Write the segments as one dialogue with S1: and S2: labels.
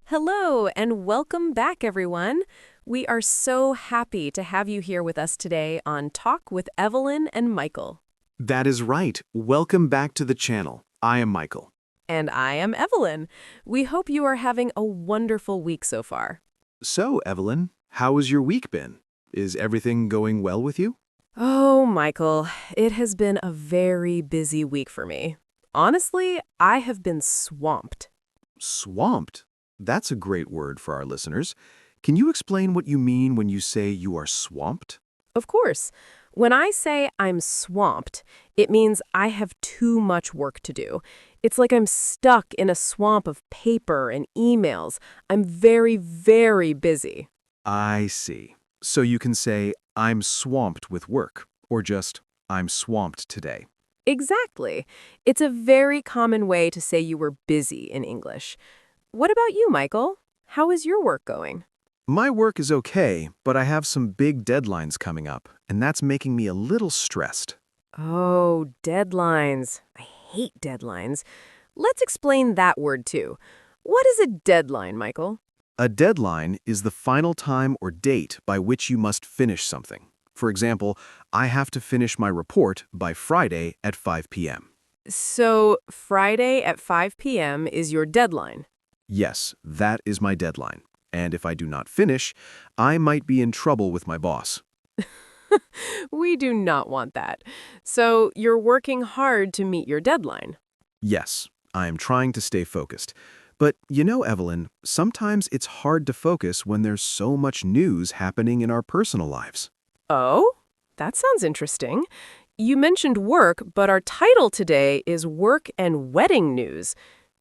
S1: Hello, and welcome back, everyone. We are so happy to have you here with us today on Talk with Evelyn and Michael.
S2: That is right. Welcome back to the channel. I am Michael.
S1: And I am Evelyn. We hope you are having a wonderful week so far.
S2: So, Evelyn, how has your week been? Is everything going well with you?
S1: Oh, Michael, it has been a very busy week for me. Honestly, I have been swamped.
S2: Swamped? That's a great word for our listeners. Can you explain what you mean when you say you are swamped?
S1: Of course, when I say I'm swamped, it means I have too much work to do. It's like I'm stuck in a swamp of paper and emails. I'm very, very busy.
S2: I see. So you can say, I'm swamped with work, or just, I'm swamped today.
S1: Exactly. It's a very common way to say you were busy in English. What about you, Michael? How is your work going?
S2: My work is okay, but I have some big deadlines coming up, and that's making me a little stressed.
S1: Oh, deadlines. I hate deadlines. Let's explain that word too. What is a deadline, Michael?
S2: A deadline is the final time or date by which you must finish something. For example, I have to finish my report by Friday at 5 p.m.
S1: So, Friday at 5 p.m. is your deadline.
S2: Yes, that is my deadline. And if I do not finish, I might be in trouble with my boss.
S1: We do not want that. So, you're working hard to meet your deadline.
S2: Yes, I am trying to stay focused. But you know, Evelyn, sometimes it's hard to focus when there's so much news happening in our personal lives.
S1: Oh, that sounds interesting. You mentioned work, but our title today is Work and Wedding News.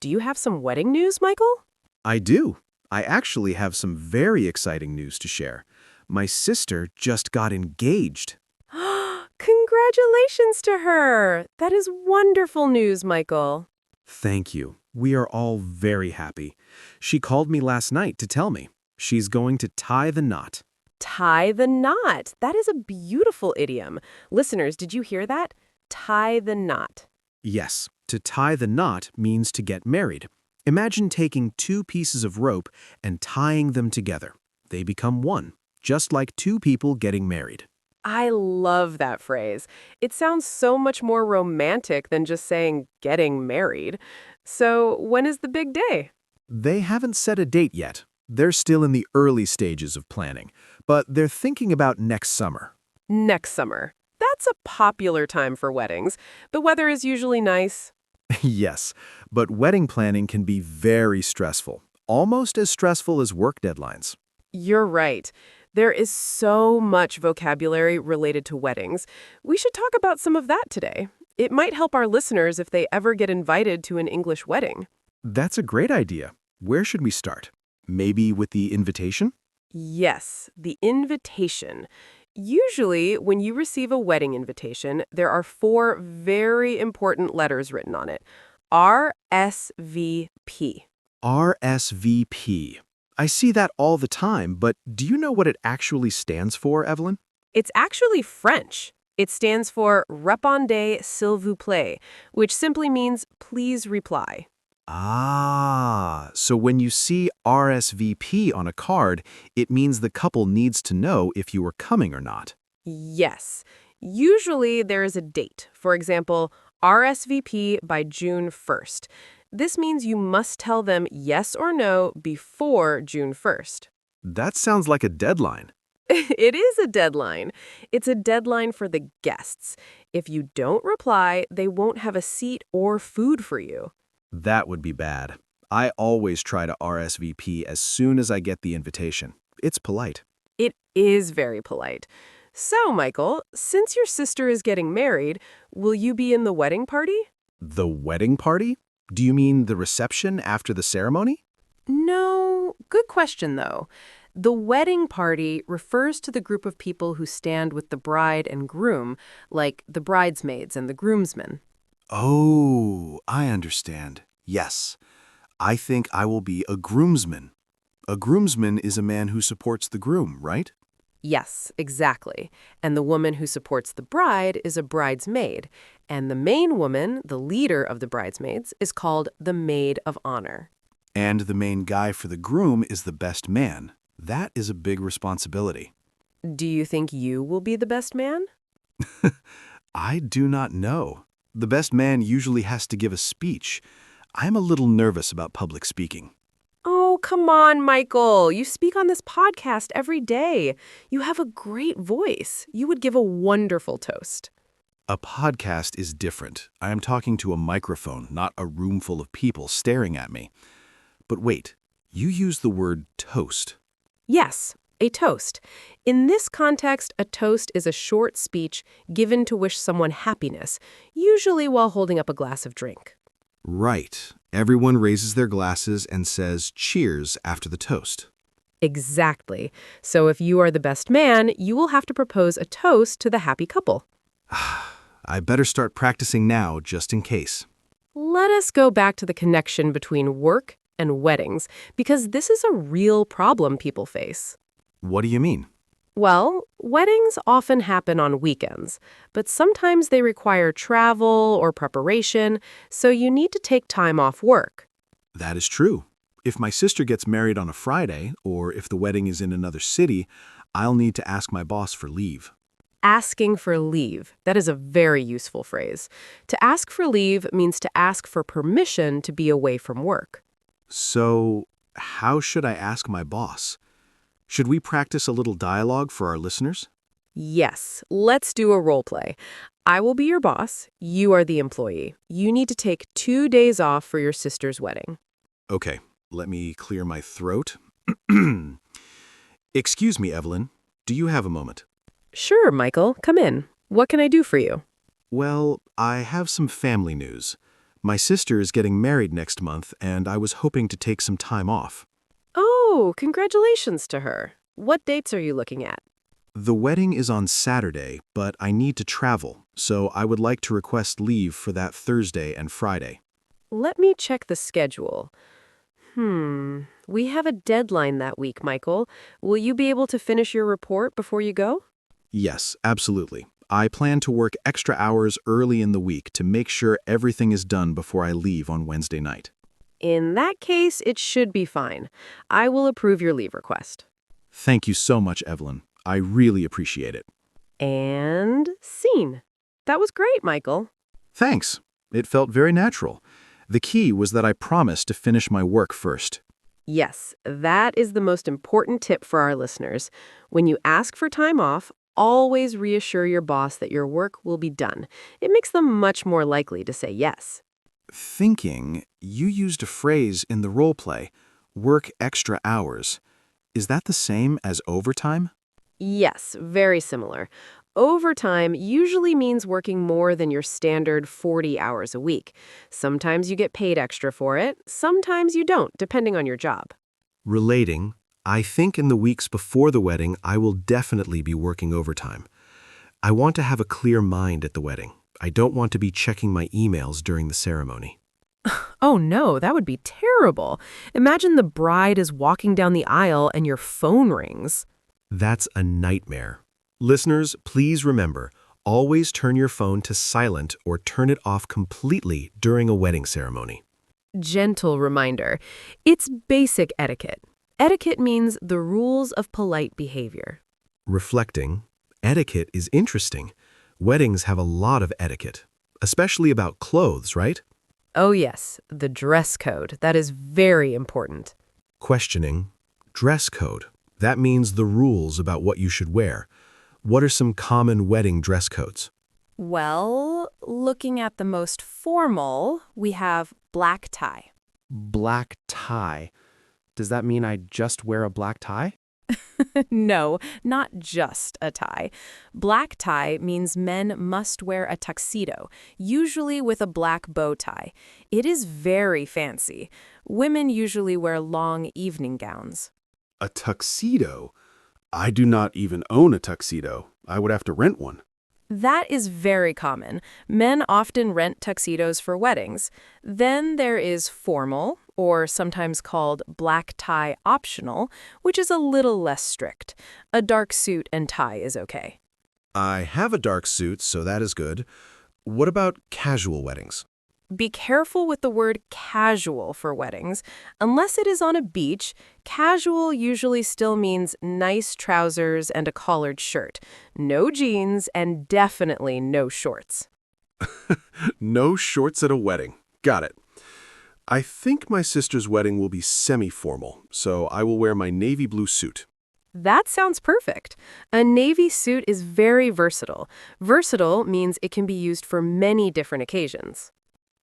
S1: Do you have some wedding news, Michael?
S2: I do. I actually have some very exciting news to share. My sister just got engaged.
S1: Congratulations to her! That is wonderful news, Michael.
S2: Thank you. We are all very happy. She called me last night to tell me. She's going to tie the knot.
S1: Tie the knot. That is a beautiful idiom. Listeners, did you hear that? Tie the knot.
S2: Yes, to tie the knot means to get married. Imagine taking two pieces of rope and tying them together. They become one, just like two people getting married.
S1: I love that phrase. It sounds so much more romantic than just saying getting married. So, when is the big day?
S2: They haven't set a date yet. They're still in the early stages of planning, but they're thinking about next summer.
S1: Next summer. That's a popular time for weddings. The weather is usually nice.
S2: Yes, but wedding planning can be very stressful, almost as stressful as work deadlines.
S1: You're right. There is so much vocabulary related to weddings. We should talk about some of that today. It might help our listeners if they ever get invited to an English wedding.
S2: That's a great idea. Where should we start? Maybe with the invitation?
S1: Yes, the invitation. Usually, when you receive a wedding invitation, there are four very important letters written on it. RSVP.
S2: RSVP. I see that all the time, but do you know what it actually stands for, Evelyn?
S1: It's actually French. It stands for Répondez s'il vous plaît, which simply means please reply.
S2: Ah, so when you see RSVP on a card, it means the couple needs to know if you are coming or not.
S1: Yes. Usually there is a date. For example, RSVP by June 1st. This means you must tell them yes or no before June 1st.
S2: That sounds like a deadline.
S1: It is a deadline. It's a deadline for the guests. If you don't reply, they won't have a seat or food for you.
S2: That would be bad. I always try to RSVP as soon as I get the invitation. It's polite.
S1: It is very polite. So, Michael, since your sister is getting married, will you be in the wedding party?
S2: The wedding party? Do you mean the reception after the ceremony?
S1: No, good question, though. The wedding party refers to the group of people who stand with the bride and groom, like the bridesmaids and the groomsmen.
S2: Oh, I understand. Yes. I think I will be a groomsman. A groomsman is a man who supports the groom, right?
S1: Yes, exactly. And the woman who supports the bride is a bridesmaid. And the main woman, the leader of the bridesmaids, is called the maid of honor.
S2: And the main guy for the groom is the best man. That is a big responsibility.
S1: Do you think you will be the best man?
S2: I do not know. The best man usually has to give a speech. I'm a little nervous about public speaking.
S1: Oh, come on, Michael. You speak on this podcast every day. You have a great voice. You would give a wonderful toast.
S2: A podcast is different. I am talking to a microphone, not a room full of people staring at me. But wait, you use the word toast.
S1: Yes, a toast. In this context, a toast is a short speech given to wish someone happiness, usually while holding up a glass of drink.
S2: Right. Everyone raises their glasses and says cheers after the toast.
S1: Exactly. So if you are the best man, you will have to propose a toast to the happy couple.
S2: I better start practicing now, just in case.
S1: Let us go back to the connection between work and weddings, because this is a real problem people face.
S2: What do you mean?
S1: Well, weddings often happen on weekends, but sometimes they require travel or preparation, so you need to take time off work.
S2: That is true. If my sister gets married on a Friday, or if the wedding is in another city, I'll need to ask my boss for leave.
S1: Asking for leave. That is a very useful phrase. To ask for leave means to ask for permission to be away from work.
S2: So, how should I ask my boss? Should we practice a little dialogue for our listeners?
S1: Yes, let's do a role play. I will be your boss. You are the employee. You need to take 2 days off for your sister's wedding.
S2: Okay, let me clear my throat. Excuse me, Evelyn. Do you have a moment?
S1: Sure, Michael. Come in. What can I do for you?
S2: Well, I have some family news. My sister is getting married next month, and I was hoping to take some time off.
S1: Oh, congratulations to her. What dates are you looking at?
S2: The wedding is on Saturday, but I need to travel, so I would like to request leave for that Thursday and Friday.
S1: Let me check the schedule. We have a deadline that week, Michael. Will you be able to finish your report before you go?
S2: Yes, absolutely. I plan to work extra hours early in the week to make sure everything is done before I leave on Wednesday night.
S1: In that case, it should be fine. I will approve your leave request.
S2: Thank you so much, Evelyn. I really appreciate it.
S1: And scene. That was great, Michael.
S2: Thanks. It felt very natural. The key was that I promised to finish my work first.
S1: Yes, that is the most important tip for our listeners. When you ask for time off, always reassure your boss that your work will be done. It makes them much more likely to say yes.
S2: Thinking, you used a phrase in the role play, work extra hours. Is that the same as overtime?
S1: Yes, very similar. Overtime usually means working more than your standard 40 hours a week. Sometimes you get paid extra for it, sometimes you don't, depending on your job.
S2: Relating, I think in the weeks before the wedding, I will definitely be working overtime. I want to have a clear mind at the wedding. I don't want to be checking my emails during the ceremony.
S1: Oh no, that would be terrible. Imagine the bride is walking down the aisle and your phone rings.
S2: That's a nightmare. Listeners, please remember, always turn your phone to silent or turn it off completely during a wedding ceremony.
S1: Gentle reminder. It's basic etiquette. Etiquette means the rules of polite behavior.
S2: Reflecting, etiquette is interesting. Weddings have a lot of etiquette, especially about clothes, right?
S1: Oh yes, the dress code. That is very important.
S2: Questioning, dress code. That means the rules about what you should wear. What are some common wedding dress codes?
S1: Well, looking at the most formal, we have black tie.
S3: Black tie. Does that mean I just wear a black tie?
S1: No, not just a tie. Black tie means men must wear a tuxedo, usually with a black bow tie. It is very fancy. Women usually wear long evening gowns.
S4: A tuxedo? I do not even own a tuxedo. I would have to rent one.
S1: That is very common. Men often rent tuxedos for weddings. Then there is formal, or sometimes called black tie optional, which is a little less strict. A dark suit and tie is okay.
S2: I have a dark suit, so that is good. What about casual weddings?
S1: Be careful with the word casual for weddings. Unless it is on a beach, casual usually still means nice trousers and a collared shirt, no jeans, and definitely no shorts.
S4: No shorts at a wedding. Got it. I think my sister's wedding will be semi-formal, so I will wear my navy blue suit.
S1: That sounds perfect. A navy suit is very versatile. Versatile means it can be used for many different occasions.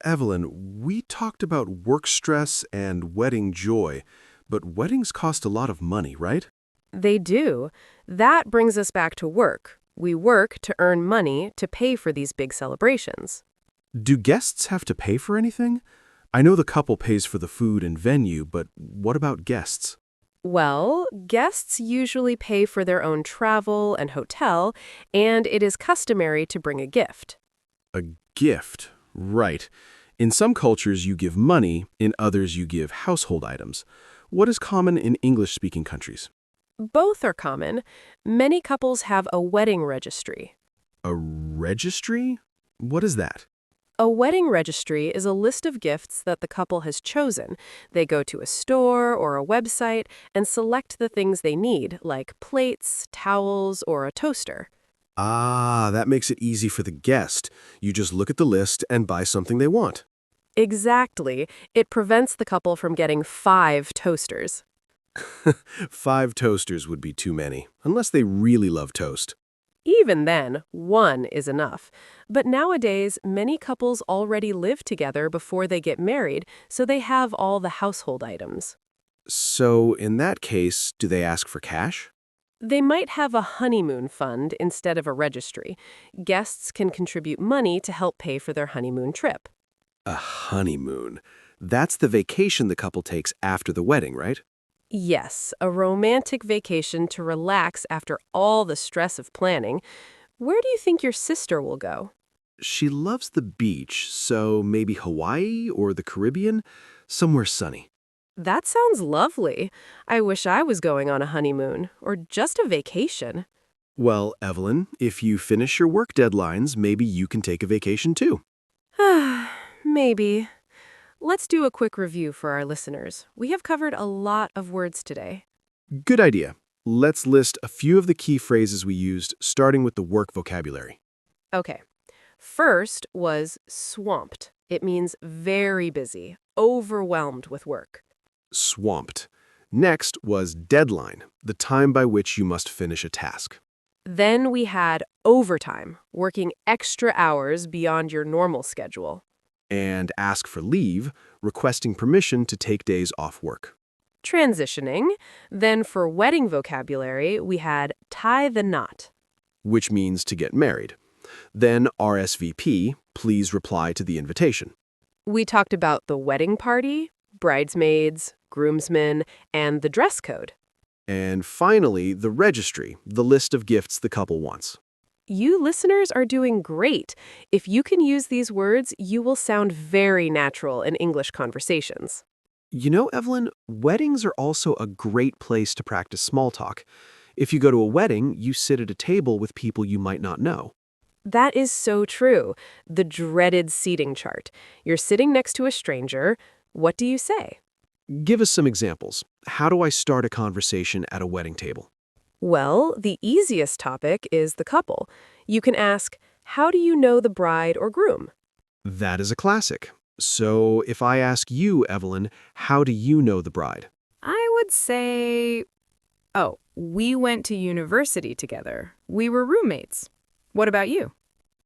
S4: Evelyn, we talked about work stress and wedding joy, but weddings cost a lot of money, right?
S1: They do. That brings us back to work. We work to earn money to pay for these big celebrations.
S4: Do guests have to pay for anything? I know the couple pays for the food and venue, but what about guests?
S1: Well, guests usually pay for their own travel and hotel, and it is customary to bring a gift.
S4: A gift, right. In some cultures you give money, in others you give household items. What is common in English-speaking countries?
S1: Both are common. Many couples have a wedding registry.
S4: A registry? What is that?
S1: A wedding registry is a list of gifts that the couple has chosen. They go to a store or a website and select the things they need, like plates, towels, or a toaster.
S4: Ah, that makes it easy for the guest. You just look at the list and buy something they want.
S1: Exactly. It prevents the couple from getting 5 toasters.
S4: 5 toasters would be too many, unless they really love toast.
S1: Even then, 1 is enough. But nowadays, many couples already live together before they get married, so they have all the household items.
S4: So, in that case, do they ask for cash?
S1: They might have a honeymoon fund instead of a registry. Guests can contribute money to help pay for their honeymoon trip.
S4: A honeymoon. That's the vacation the couple takes after the wedding, right?
S1: Yes, a romantic vacation to relax after all the stress of planning. Where do you think your sister will go?
S4: She loves the beach, so maybe Hawaii or the Caribbean? Somewhere sunny.
S1: That sounds lovely. I wish I was going on a honeymoon, or just a vacation.
S4: Well, Evelyn, if you finish your work deadlines, maybe you can take a vacation too.
S1: Maybe. Let's do a quick review for our listeners. We have covered a lot of words today.
S4: Good idea. Let's list a few of the key phrases we used, starting with the work vocabulary.
S1: Okay. First was swamped. It means very busy, overwhelmed with work.
S4: Swamped. Next was deadline, the time by which you must finish a task.
S1: Then we had overtime, working extra hours beyond your normal schedule.
S4: And ask for leave, requesting permission to take days off work.
S1: Transitioning. Then for wedding vocabulary, we had tie the knot.
S4: Which means to get married. Then RSVP, please reply to the invitation.
S1: We talked about the wedding party, bridesmaids, groomsmen, and the dress code.
S4: And finally, the registry, the list of gifts the couple wants.
S1: You listeners are doing great. If you can use these words, you will sound very natural in English conversations.
S4: You know, Evelyn, weddings are also a great place to practice small talk. If you go to a wedding, you sit at a table with people you might not know.
S1: That is so true. The dreaded seating chart. You're sitting next to a stranger. What do you say?
S4: Give us some examples. How do I start a conversation at a wedding table?
S1: Well, the easiest topic is the couple. You can ask, how do you know the bride or groom?
S4: That is a classic. So if I ask you, Evelyn, how do you know the bride?
S5: I would say, oh, we went to university together. We were roommates. What about you?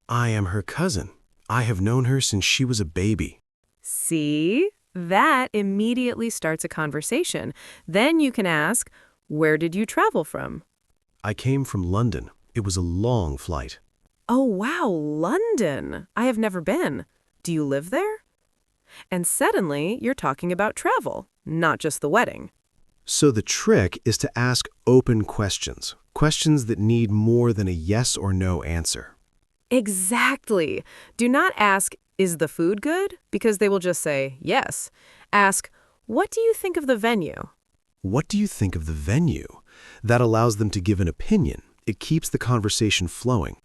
S2: I am her cousin. I have known her since she was a baby.
S5: See? That immediately starts a conversation. Then you can ask, where did you travel from?
S2: I came from London. It was a long flight.
S5: Oh, wow, London. I have never been. Do you live there? And suddenly, you're talking about travel, not just the wedding.
S2: So the trick is to ask open questions, questions that need more than a yes or no answer.
S5: Exactly. Do not ask, is the food good? Because they will just say, yes. Ask, what do you think of the venue?
S2: What do you think of the venue? That allows them to give an opinion. It keeps the conversation flowing.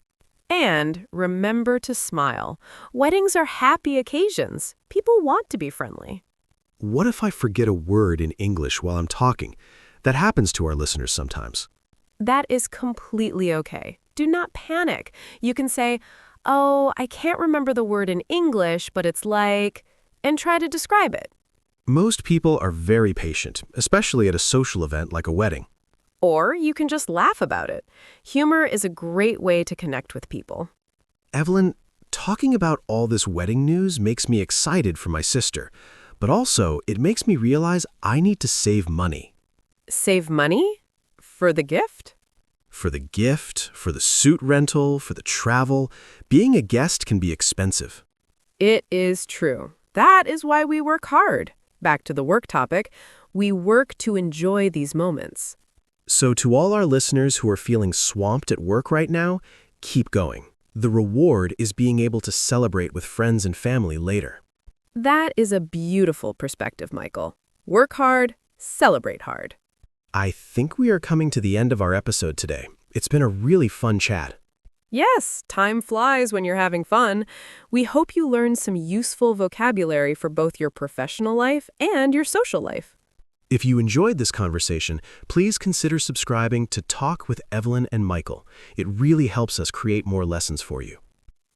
S5: And remember to smile. Weddings are happy occasions. People want to be friendly.
S2: What if I forget a word in English while I'm talking? That happens to our listeners sometimes.
S5: That is completely okay. Do not panic. You can say, "Oh, I can't remember the word in English, but it's like," and try to describe it.
S2: Most people are very patient, especially at a social event like a wedding.
S5: Or you can just laugh about it. Humor is a great way to connect with people.
S2: Evelyn, talking about all this wedding news makes me excited for my sister, but also it makes me realize I need to save money.
S5: Save money? For the gift?
S2: For the gift, for the suit rental, for the travel, being a guest can be expensive.
S5: It is true. That is why we work hard. Back to the work topic, we work to enjoy these moments.
S2: So to all our listeners who are feeling swamped at work right now, keep going. The reward is being able to celebrate with friends and family later.
S5: That is a beautiful perspective, Michael. Work hard, celebrate hard.
S2: I think we are coming to the end of our episode today. It's been a really fun chat.
S5: Yes, time flies when you're having fun. We hope you learned some useful vocabulary for both your professional life and your social life.
S2: If you enjoyed this conversation, please consider subscribing to Talk with Evelyn and Michael. It really helps us create more lessons for you.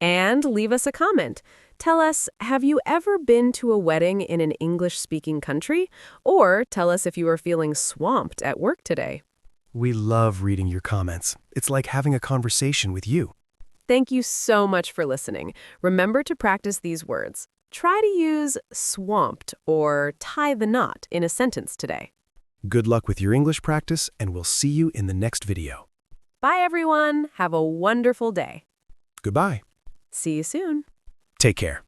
S5: And leave us a comment. Tell us, have you ever been to a wedding in an English-speaking country? Or tell us if you are feeling swamped at work today.
S3: We love reading your comments. It's like having a conversation with you.
S5: Thank you so much for listening. Remember to practice these words. Try to use swamped or tie the knot in a sentence today.
S3: Good luck with your English practice, and we'll see you in the next video.
S5: Bye, everyone. Have a wonderful day.
S3: Goodbye.
S5: See you soon.
S3: Take care.